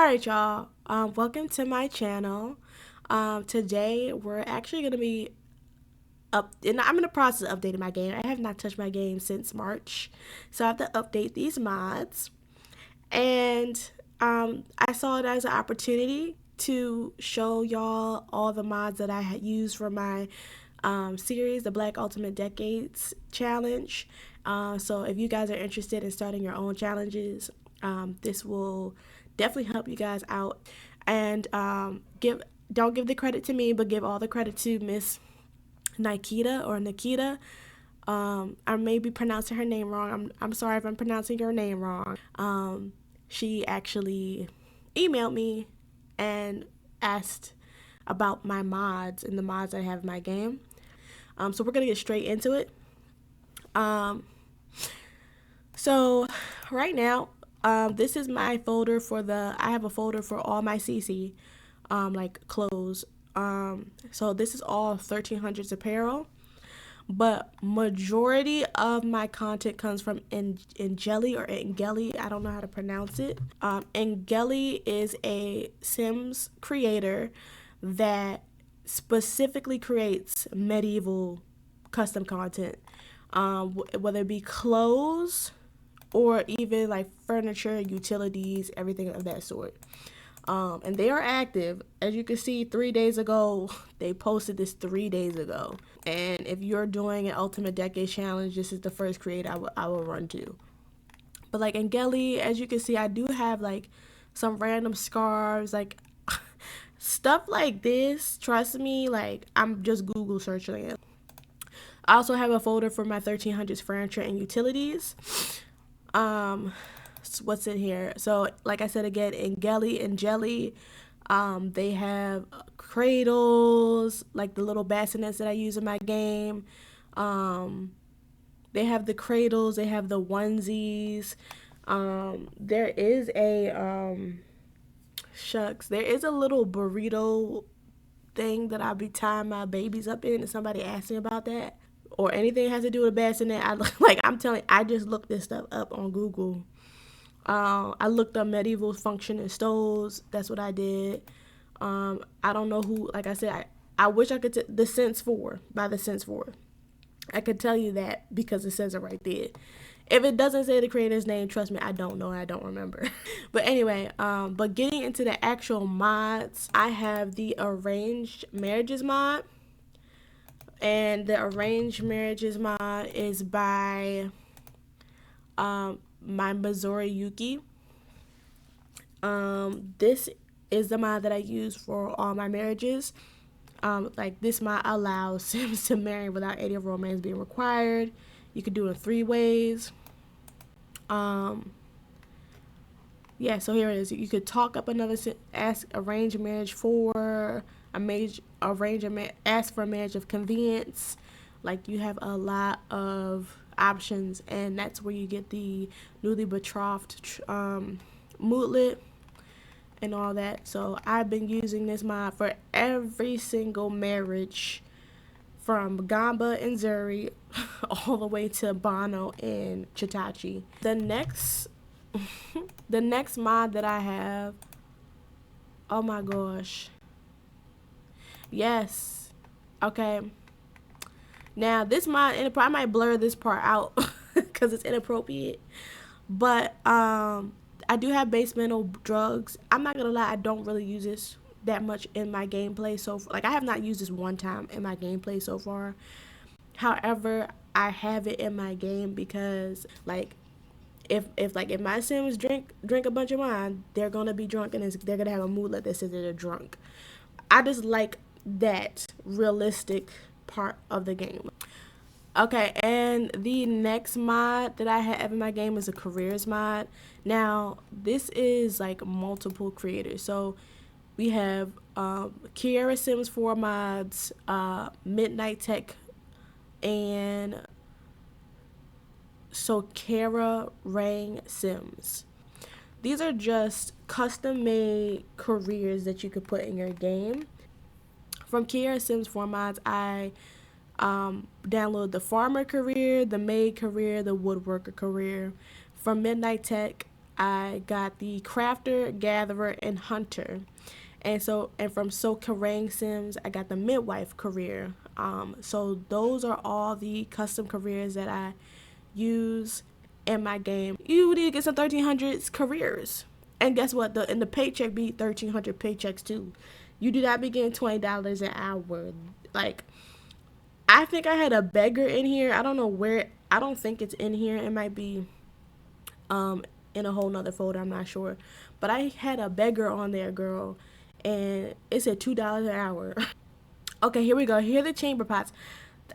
Alright, y'all. Welcome to my channel. Today we're actually gonna be and I'm in the process of updating my game. I have not touched my game since March, so I have to update these mods. And I saw it as an opportunity to show y'all all the mods that I had used for my series, the Black Ultimate Decades Challenge. So if you guys are interested in starting your own challenges, this will definitely help you guys out. And give don't give the credit to me, but give all the credit to Miss Nikita. I may be pronouncing her name wrong. I'm sorry if I'm pronouncing her name wrong. She actually emailed me and asked about my mods and the mods I have in my game. So we're gonna get straight into it. So right now, this is my folder for I have a folder for all my CC, like clothes. So this is all 1300s apparel, but majority of my content comes from Ingeli or Ingeli. I don't know how to pronounce it. Ingeli is a Sims creator that specifically creates medieval custom content, whether it be clothes or even like furniture, utilities, everything of that sort. And they are active. As you can see, 3 days ago, they posted this 3 days ago. And if you're doing an Ultimate Decade Challenge, this is the first create I will run to. But like in Gelly, as you can see, I do have like some random scarves, like stuff like this. Trust me, like I'm just Google searching it. I also have a folder for my 1300s furniture and utilities. What's in here? So like I said again, in Gelly and Jelly, they have cradles, like the little bassinets that I use in my game. They have the cradles, they have the onesies. There is there is a little burrito thing that I'll be tying my babies up in, and somebody asked me about that. Or anything that has to do with a bassinet. I'm telling you, I just looked this stuff up on Google. I looked up medieval functioning stoves. That's what I did. I don't know who. Like I said, I wish I could. The Sense 4 by the Sense 4. I could tell you that because it says it right there. If it doesn't say the creator's name, trust me, I don't know. I don't remember. But anyway, but getting into the actual mods, I have the Arranged Marriages mod. And the Arranged Marriages mod is by my Missouri Yuki. This is the mod that I use for all my marriages. Like this mod allows Sims to marry without any romance being required. You can do it in 3 ways. Yeah, so here it is. You could talk up another, arrange a marriage for ask for a marriage of convenience. Like you have a lot of options, and that's where you get the newly betrothed moodlet and all that. So I've been using this mod for every single marriage, from Gamba and Zuri all the way to Bono and Chitachi. The next mod that I have, oh my gosh, yes, okay. Now this mod, I might blur this part out because it's inappropriate, but I do have Basemental Drugs. I'm not gonna lie, I don't really use this that much in my gameplay. So like I have not used this one time in my gameplay so far. However, I have it in my game because like if my Sims drink a bunch of wine, they're gonna be drunk, and they're gonna have a moodlet that says they're drunk. I just like that realistic part of the game. Okay, and the next mod that I have in my game is a careers mod. Now, this is like multiple creators. So we have Kiera Sims 4 mods, Midnight Tech, and Sokara Rang Sims. These are just custom made careers that you could put in your game. From Kiera Sims 4 mods, I download the farmer career, the maid career, the woodworker career. From Midnight Tech, I got the Crafter, Gatherer, and Hunter. And from So Kerrang Sims, I got the Midwife career. So those are all the custom careers that I use in my game. You need to get some 1300s careers. And guess what? The paycheck be 1300 paychecks too. You do not be getting $20 an hour. Like, I think I had a beggar in here. I don't know where. I don't think it's in here. It might be um in a whole nother folder. I'm not sure. But I had a beggar on there, girl, and it said $2 an hour. Okay, here we go. Here are the chamber pots.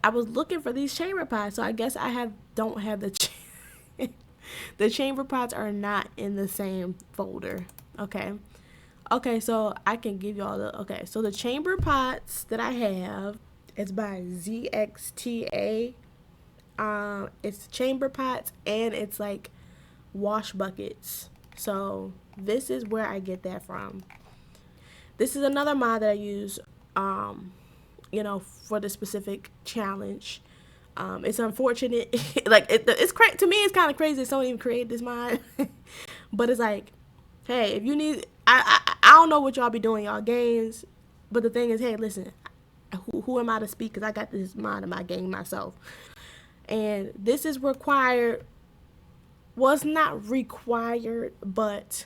I was looking for these chamber pots, so I guess I have don't have the chamber pots are not in the same folder. Okay. Okay, so I can give you all the okay. So the chamber pots that I have is by ZXTA. It's chamber pots and it's like wash buckets. So this is where I get that from. This is another mod that I use, for the specific challenge. It's unfortunate, like to me. It's kind of crazy that someone even created this mod, but it's like, hey, if you need, I don't know what y'all be doing y'all games, but the thing is, hey, listen, who am I to speak? Because I got this mod in my game myself, and this is required. Well, it's not required, but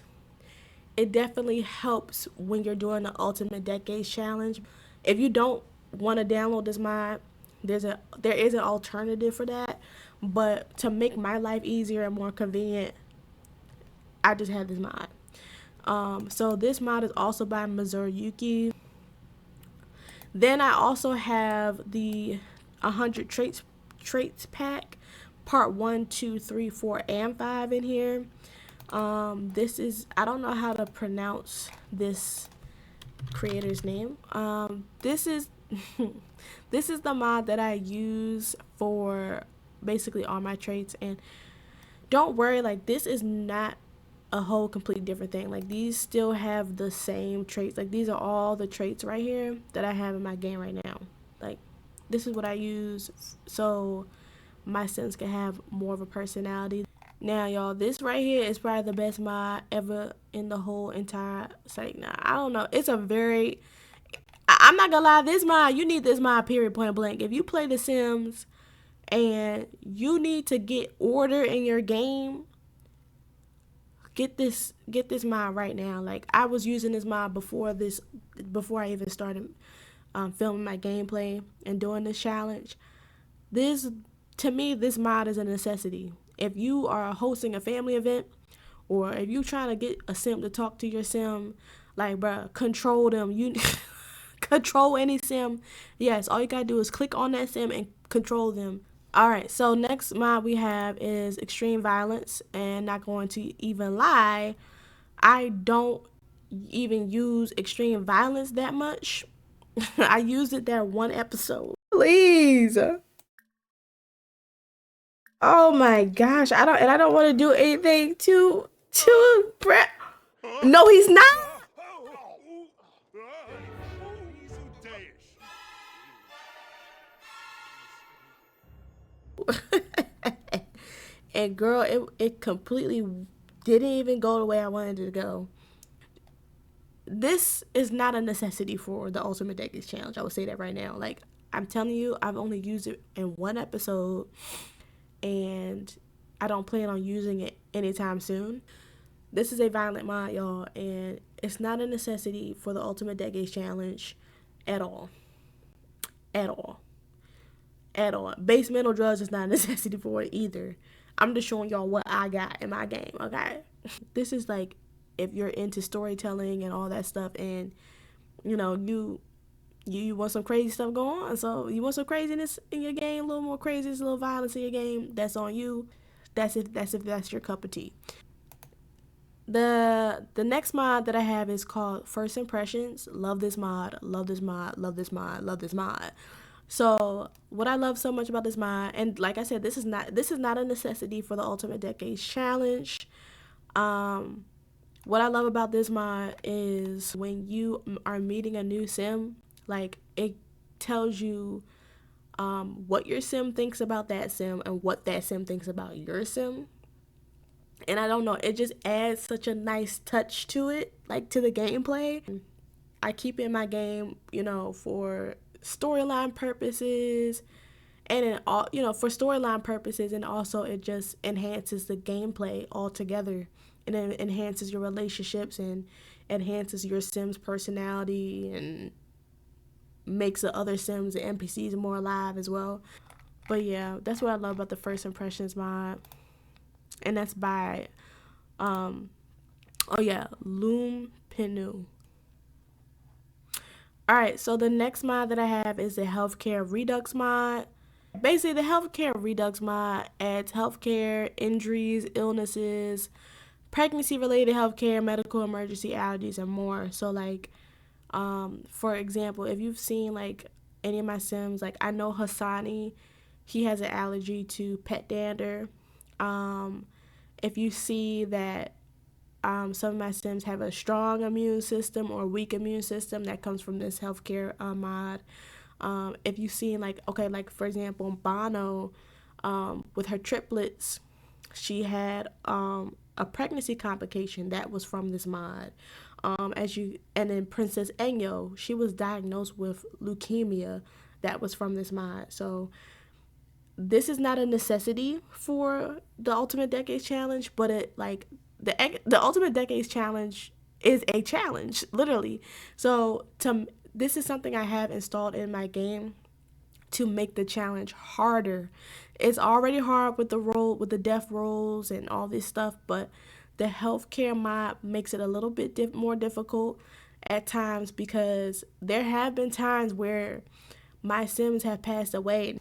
it definitely helps when you're doing the Ultimate Decades Challenge. If you don't want to download this mod, there is an alternative for that. But to make my life easier and more convenient, I just have this mod. So this mod is also by Mizuyuki. Then I also have the 100 traits pack, part 1, 2, 3, 4, and 5 in here. This is, I don't know how to pronounce this creator's name. This is this is the mod that I use for basically all my traits. And don't worry, like, this is not a whole complete different thing. Like, these still have the same traits. Like, these are all the traits right here that I have in my game right now. Like, this is what I use so my Sims can have more of a personality. Now, y'all, this right here is probably the best mod ever in the whole entire site. Now, I don't know. It's a very, I'm not gonna lie, this mod, you need this mod, period, point blank. If you play The Sims and you need to get order in your game, get this mod right now. Like, I was using this mod before I even started filming my gameplay and doing this challenge. This, to me, this mod is a necessity. If you are hosting a family event, or if you trying to get a sim to talk to your sim, like, bruh, control them. You control any sim. Yes, all you gotta do is click on that sim and control them. All right, so next mod we have is extreme violence, and not going to even lie, I don't even use extreme violence that much. I used it that one episode. Please. Oh my gosh, I don't want to do anything to Brett. No, he's not. And girl, it completely didn't even go the way I wanted it to go. This is not a necessity for the Ultimate Decades Challenge. I would say that right now. Like, I'm telling you, I've only used it in one episode, and I don't plan on using it anytime soon. This is a violent mod, y'all, and it's not a necessity for the Ultimate Decades Challenge at all. At all. At all. Basemental Drugs is not a necessity for it either. I'm just showing y'all what I got in my game, okay? This is like, if you're into storytelling and all that stuff, and you want some crazy stuff going on, so you want some craziness in your game, a little more craziness, a little violence in your game, that's on you. That's your cup of tea. The next mod that I have is called First Impressions. Love this mod, love this mod, love this mod, love this mod. So what I love so much about this mod, and like I said, this is not a necessity for the Ultimate Decades Challenge. Um, what I love about this mod is when you are meeting a new sim, like, it tells you what your sim thinks about that sim and what that sim thinks about your sim. And I don't know, it just adds such a nice touch to it, like to the gameplay. I keep it in my game, for storyline purposes, and in all, for storyline purposes, and also it just enhances the gameplay altogether, and it enhances your relationships and enhances your Sims personality and makes the other Sims and NPCs more alive as well. But yeah, that's what I love about the First Impressions mod, and that's by oh yeah, Loom Pinu. All right, so the next mod that I have is the Healthcare Redux mod. Basically, the Healthcare Redux mod adds healthcare, injuries, illnesses, pregnancy related healthcare, medical emergency allergies, and more. So, like, for example, if you've seen like any of my Sims, like I know Hassani, he has an allergy to pet dander. Um, if you see that some of my Sims have a strong immune system or weak immune system, that comes from this healthcare mod. If you've seen like, okay, like for example, Bono, with her triplets, she had a pregnancy complication that was from this mod. And then Princess Enyo, she was diagnosed with leukemia, that was from this mod. So this is not a necessity for the Ultimate Decades Challenge, but it like the Ultimate Decades Challenge is a challenge, literally. So to this is something I have installed in my game to make the challenge harder. It's already hard with the death rolls and all this stuff, but the healthcare mod makes it a little bit more difficult at times, because there have been times where my Sims have passed away,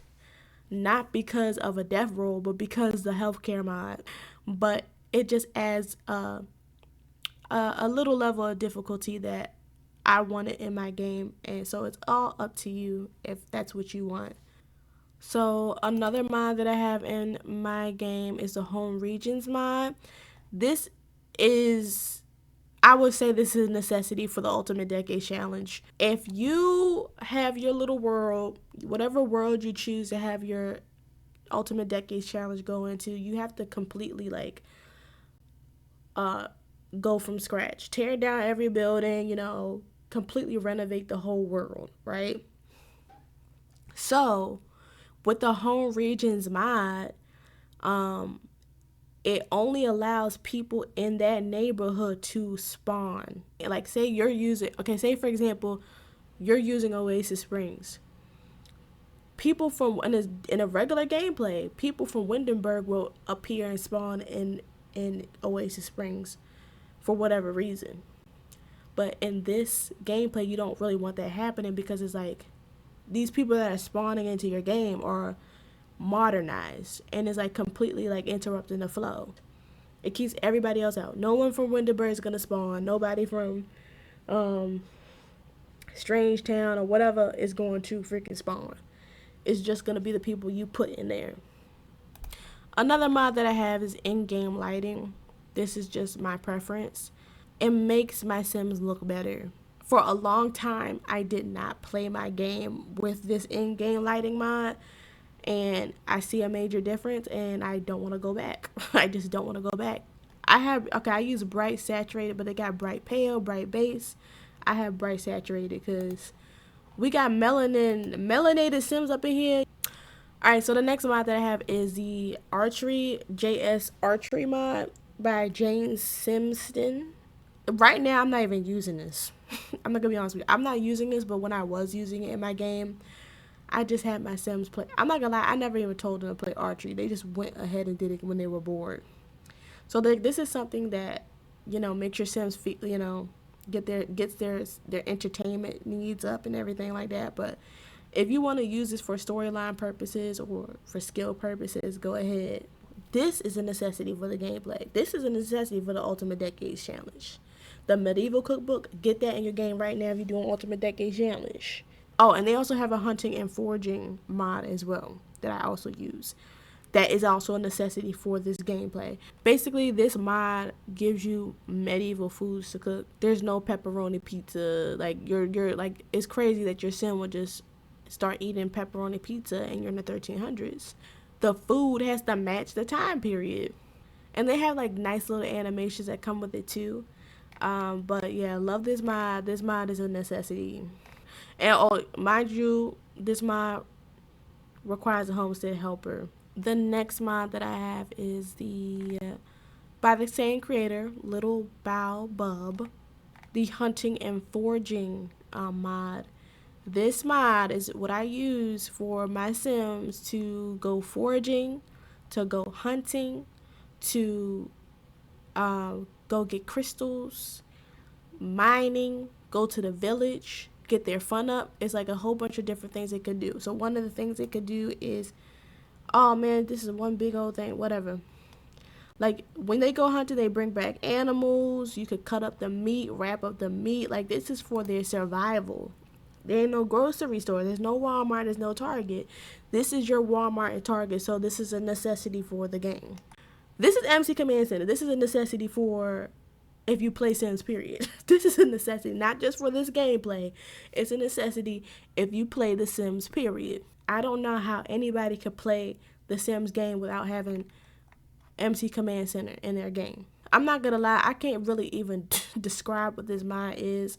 not because of a death roll, but because the healthcare mod. But it just adds a little level of difficulty that I wanted in my game, and so it's all up to you if that's what you want. So another mod that I have in my game is the Home Regions mod. This is, I would say this is a necessity for the Ultimate Decade Challenge. If you have your little world, whatever world you choose to have your Ultimate Decades Challenge go into, you have to completely like uh go from scratch. Tear down every building, completely renovate the whole world, right? So with the Home Regions mod, um, it only allows people in that neighborhood to spawn. Like say you're using, okay, say for example, you're using Oasis Springs. People from in a regular gameplay, people from Windenburg will appear and spawn in Oasis Springs for whatever reason. But in this gameplay, you don't really want that happening, because it's like these people that are spawning into your game are modernized, and it's like completely like interrupting the flow. It keeps everybody else out. No one from Winterburg is gonna spawn. Nobody from um, Strange Town or whatever is going to freaking spawn. It's just gonna be the people you put in there. Another mod that I have is in-game lighting. This is just my preference. It makes my Sims look better. For a long time, I did not play my game with this in-game lighting mod, and I see a major difference, and I don't want to go back. I just don't want to go back. I use bright saturated, but they got bright pale, bright base. I have bright saturated because we got melanated Sims up in here. All right, so the next mod that I have is the Archery JS Archery mod by Jane Simston. Right now, I'm not even using this. I'm not gonna be honest with you. I'm not using this, but when I was using it in my game, I just had my Sims play. I'm not gonna lie, I never even told them to play archery. They just went ahead and did it when they were bored. So this is something that makes your Sims feel, gets their entertainment needs up and everything like that. But if you want to use this for storyline purposes or for skill purposes, go ahead. This is a necessity for the gameplay. This is a necessity for the Ultimate Decades Challenge. The Medieval Cookbook, get that in your game right now if you're doing Ultimate Decades Challenge. Oh, and they also have a hunting and foraging mod as well that I also use. That is also a necessity for this gameplay. Basically, this mod gives you medieval foods to cook. There's no pepperoni pizza. Like you're like, it's crazy that your Sim would just start eating pepperoni pizza and you're in the 1300s. The food has to match the time period. And they have like nice little animations that come with it too. But yeah, love this mod. This mod is a necessity. And oh, mind you, this mod requires a homestead helper. The next mod that I have is the by the same creator, Little Bow Bub, the hunting and foraging mod. This mod is what I use for my Sims to go foraging, to go hunting, to go get crystals, mining, go to the village, get their fun up. It's like a whole bunch of different things it could do. So one of the things it could do is, oh man, this is one big old thing, whatever. Like when they go hunting, they bring back animals. You could cut up the meat, wrap up the meat. Like this is for their survival. There ain't no grocery store. There's no Walmart. There's no Target. This is your Walmart and Target. So this is a necessity for the game. This is MC Command Center. This is a necessity for if you play Sims, period. This is a necessity, not just for this gameplay. It's a necessity if you play The Sims, period. I don't know how anybody could play The Sims game without having MC Command Center in their game. I'm not gonna lie, I can't really even describe what this mod is.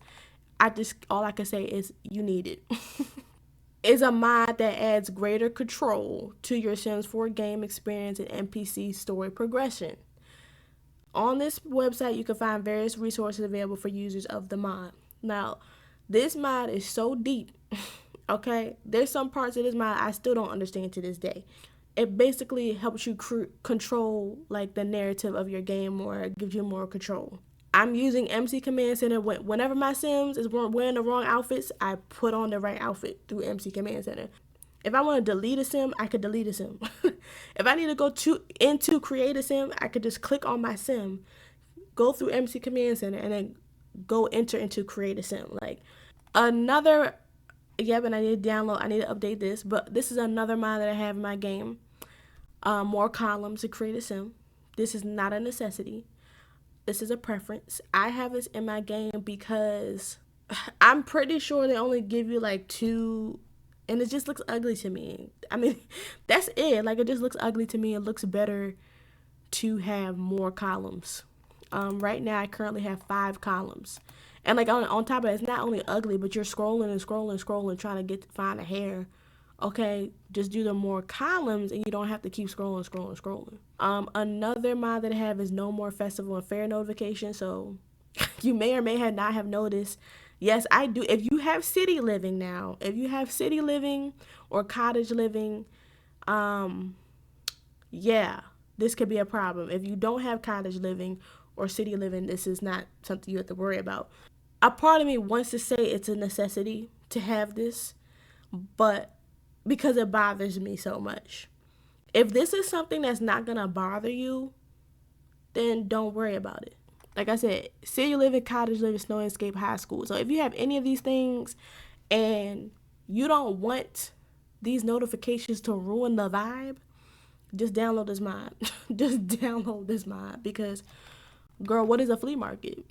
All I can say is you need it. It's a mod that adds greater control to your Sims 4 game experience and NPC story progression. On this website, you can find various resources available for users of the mod. Now, this mod is so deep, okay? There's some parts of this mod I still don't understand to this day. It basically helps you control like the narrative of your game, or it gives you more control. I'm using MC Command Center. Whenever my Sims is wearing the wrong outfits, I put on the right outfit through MC Command Center. If I want to delete a Sim, I could delete a Sim. If I need to go into create a Sim, I could just click on my Sim, go through MC Command Center, and then go enter into create a Sim. Like another, yeah, but I need to download. I need to update this. But this is another mod that I have in my game. More columns to create a Sim. This is not a necessity. This is a preference. I have this in my game because I'm pretty sure they only give you like 2, and it just looks ugly to me. I mean, that's it. Like, it just looks ugly to me. It looks better to have more columns. Right now, I currently have 5 columns. And like on top of it, it's not only ugly, but you're scrolling and scrolling and scrolling trying to find a hair. Okay, just do the more columns and you don't have to keep scrolling. Another mod that I have is no more festival and fair notification. So you may or may have not have noticed. Yes, I do. If you have city living now, if you have city living or cottage living, yeah, this could be a problem. If you don't have cottage living or city living, this is not something you have to worry about. A part of me wants to say it's a necessity to have this, but because it bothers me so much. If this is something that's not gonna bother you, then don't worry about it. Like I said, city living, cottage living, snow escape, high school. So if you have any of these things and you don't want these notifications to ruin the vibe, just download this mod. Just download this mod because, girl, what is a flea market?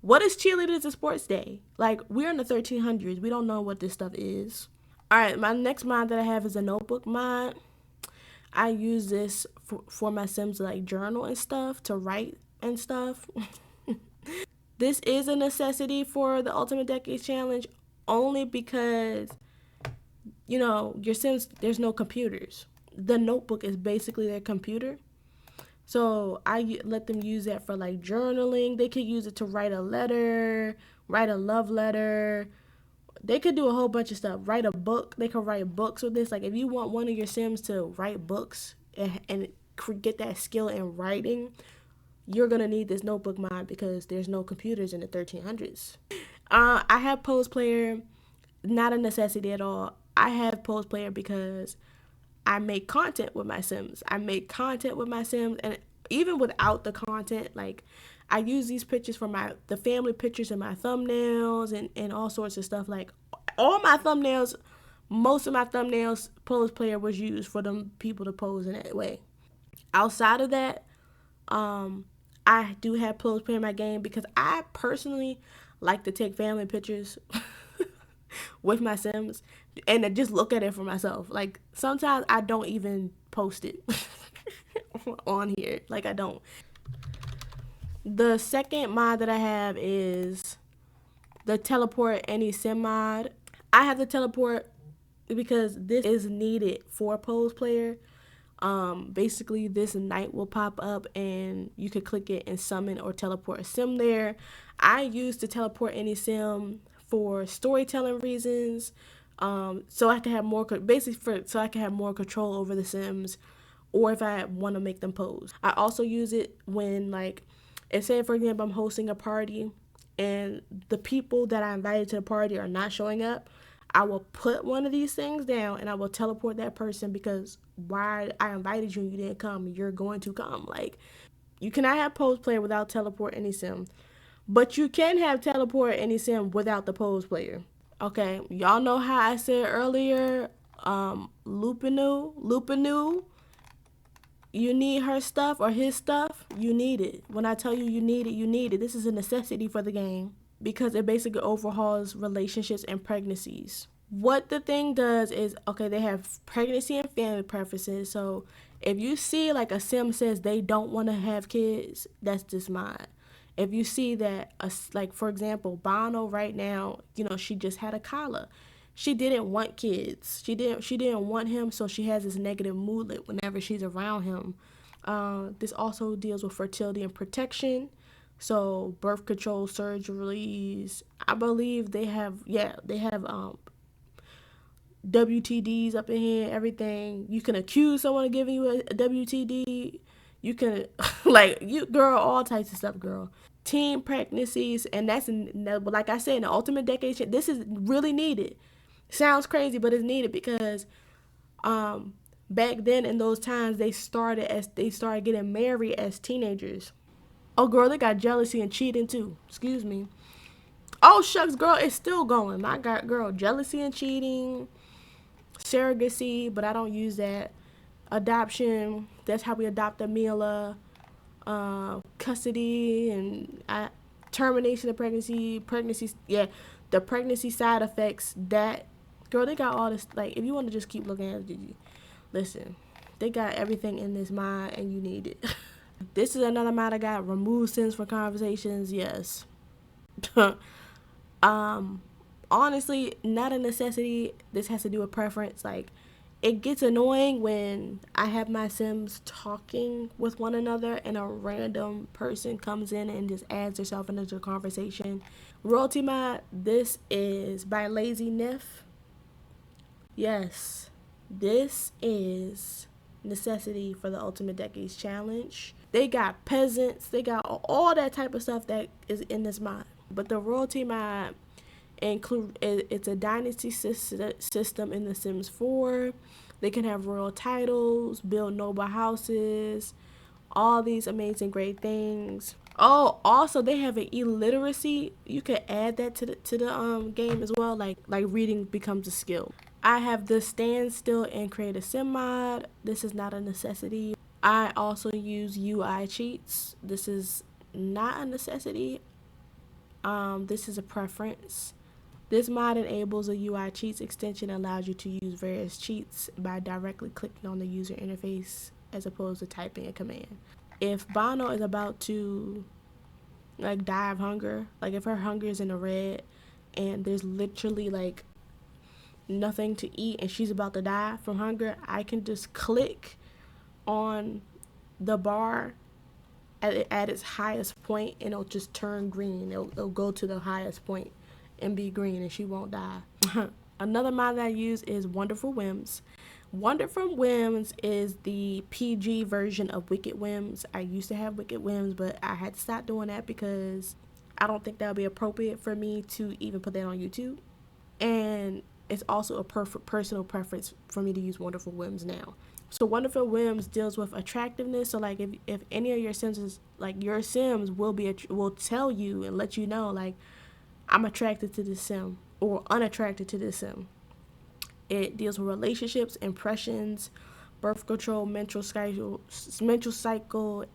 What is cheerleaders and sports day? Like, we're in the 1300s. We don't know what this stuff is. All right, my next mod that I have is a notebook mod. I use this for my Sims to like journal and stuff, to write and stuff. This is a necessity for the Ultimate Decades Challenge only because, you know, your Sims, there's no computers. The notebook is basically their computer. So I let them use that for like journaling. They could use it to write a letter, write a love letter. They could do a whole bunch of stuff. Write a book. They could write books with this. Like if you want one of your Sims to write books and get that skill in writing, you're going to need this notebook mod because there's no computers in the 1300s. I have Pose Player, not a necessity at all. I have Pose Player because I make content with my Sims. And even without the content, like I use these pictures for the family pictures in my thumbnails and all sorts of stuff. Like all my thumbnails, most of my thumbnails, Pose Player was used for them people to pose in that way. Outside of that, I do have Pose Player in my game because I personally like to take family pictures with my Sims and to just look at it for myself. Like sometimes I don't even post it on here. Like, I don't. The second mod that I have is the teleport any sim mod. I have the teleport because this is needed for a pose player. Basically this knight will pop up and you could click it and summon or teleport a sim there. I use to teleport any sim for storytelling reasons, so I can have more so I can have more control over the sims, or if I want to make them pose. I also use it when, like, if say for example I'm hosting a party and the people that I invited to the party are not showing up, I will put one of these things down and I will teleport that person, because why I invited you and you didn't come, you're going to come. Like, you cannot have pose player without teleport any sim, but you can have teleport any sim without the pose player. Okay, y'all know how I said earlier, Lupinu, you need her stuff or his stuff, you need it. When I tell you you need it, you need it. This is a necessity for the game because it basically overhauls relationships and pregnancies. What the thing does is, okay, they have pregnancy and family preferences. So if you see like a sim says they don't want to have kids, that's this mod. If you see that, like for example, Bono right now, she just had a collar. She didn't want kids. She didn't want him, so she has this negative moodlet whenever she's around him. This also deals with fertility and protection. So birth control surgeries. I believe they have WTDs up in here, everything. You can accuse someone of giving you a WTD. You can, girl, all types of stuff, girl. Teen pregnancies, and like I said, in the Ultimate Decade, this is really needed. Sounds crazy, but it's needed because back then in those times they started getting married as teenagers. Oh, girl, they got jealousy and cheating too. Excuse me. Oh, shucks, girl, it's still going. My God, girl, jealousy and cheating, surrogacy, but I don't use that. Adoption, that's how we adopt Amila. Custody and termination of pregnancies. Yeah, the pregnancy side effects. That, girl, they got all this. Like, if you want to just keep looking at it, listen, they got everything in this mod, and you need it. This is another mod I got. Remove sims from conversations. Yes. Honestly, not a necessity. This has to do with preference. Like, it gets annoying when I have my sims talking with one another and a random person comes in and just adds herself into the conversation. Royalty mod, this is by Lazy Niff. Yes, this is necessity for the Ultimate Decades Challenge. They got peasants, they got all that type of stuff that is in this mod. But the royalty mod it's a dynasty system in The Sims 4. They can have royal titles, build noble houses, all these amazing great things. Oh, also they have an illiteracy. You could add that to the game as well. Like reading becomes a skill. I have the stand still and create a sim mod. This is not a necessity. I also use UI cheats. This is not a necessity. This is a preference. This mod enables a UI cheats extension and allows you to use various cheats by directly clicking on the user interface as opposed to typing a command. If Bono is about to like die of hunger, like if her hunger is in the red and there's literally like nothing to eat and she's about to die from hunger, I can just click on the bar at its highest point and it'll just turn green. It'll go to the highest point and be green and she won't die. Another mod that I use is WonderfulWhims. WonderfulWhims is the PG version of Wicked Whims. I used to have Wicked Whims, but I had to stop doing that because I don't think that would be appropriate for me to even put that on YouTube. And it's also a personal preference for me to use WonderfulWhims now. So WonderfulWhims deals with attractiveness. So like if any of your sims is, like your sims will tell you and let you know like I'm attracted to this sim or unattracted to this sim. It deals with relationships, impressions, birth control, menstrual cycle,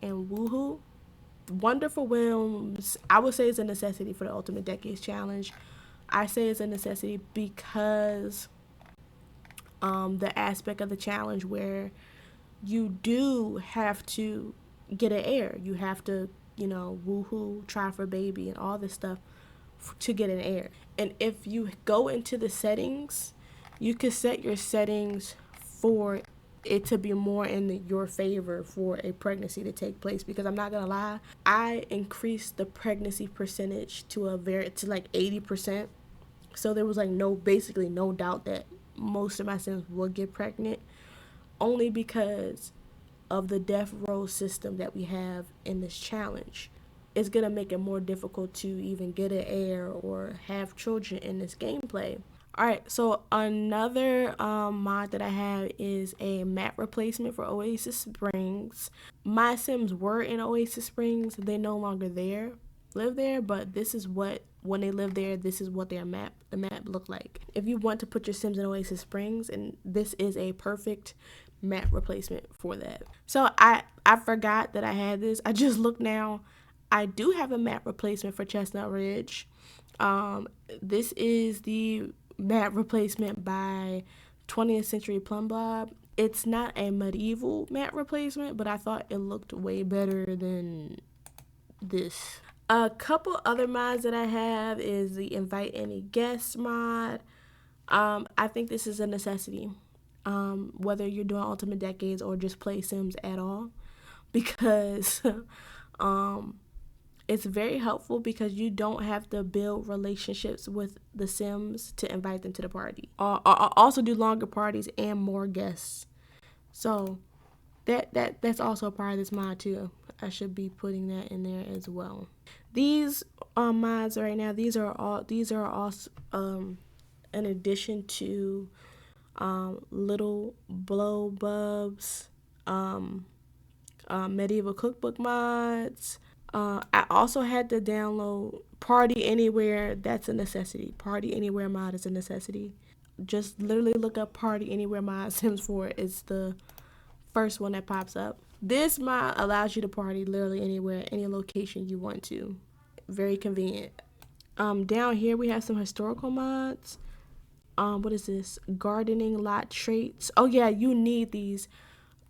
and woohoo. WonderfulWhims, I would say it's a necessity for the Ultimate Decades Challenge. I say it's a necessity because the aspect of the challenge where you do have to get an heir. You have to, woohoo, try for baby, and all this stuff to get an heir. And if you go into the settings, you can set your settings for it to be more in your favor for a pregnancy to take place. Because I'm not gonna lie, I increased the pregnancy percentage to like 80%. So there was like basically no doubt that most of my Sims would get pregnant, only because of the death row system that we have in this challenge. It's gonna make it more difficult to even get an heir or have children in this gameplay. Alright, so another mod that I have is a map replacement for Oasis Springs. My Sims were in Oasis Springs. They no longer live there, but this is what, when they live there, this is what the map looked like. If you want to put your Sims in Oasis Springs, and this is a perfect map replacement for that. So I forgot that I had this. I just looked now. I do have a map replacement for Chestnut Ridge. This is the map replacement by 20th Century Plum Bob. It's not a medieval map replacement, but I thought it looked way better than this. A couple other mods that I have is the Invite Any Guests mod. I think this is a necessity, whether you're doing Ultimate Decades or just play Sims at all, because it's very helpful because you don't have to build relationships with the Sims to invite them to the party. Also do longer parties and more guests. So that's also a part of this mod too. I should be putting that in there as well. These mods right now, these are all in addition to Little Blow Bubs, medieval cookbook mods. I also had to download Party Anywhere. That's a necessity. Party Anywhere mod is a necessity. Just literally look up Party Anywhere mod Sims 4. It's the first one that pops up. This mod allows you to party literally anywhere, any location you want to. Very convenient. Down here we have some historical mods. What is this? Gardening lot traits. Oh yeah, you need these.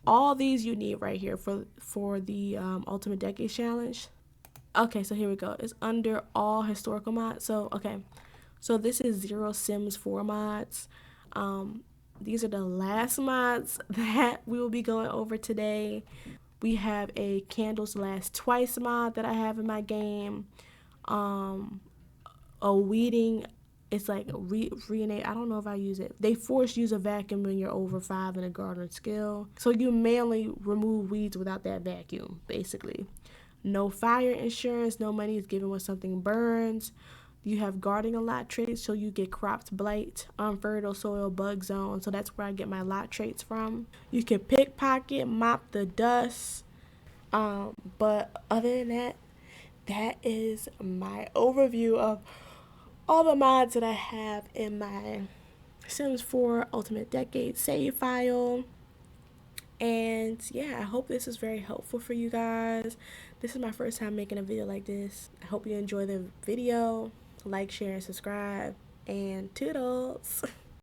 All these you need right here for the Ultimate Decade Challenge. Okay, so here we go. It's under all historical mods. So this is Zero Sims 4 mods. These are the last mods that we will be going over today. We have a Candles Last Twice mod that I have in my game. A weeding, it's like rename. I don't know if I use it. They force use a vacuum when you're over 5 in a gardening skill. So you mainly remove weeds without that vacuum, basically. No fire insurance. No money is given when something burns. You have guarding a lot traits, so you get crops blight, unfertile soil, bug zone. So that's where I get my lot traits from. You can pickpocket, mop the dust. But other than that, that is my overview of all the mods that I have in my Sims 4 Ultimate Decade save file. And yeah, I hope this is very helpful for you guys. This is my first time making a video like this. I hope you enjoy the video. Like, share, and subscribe. And toodles!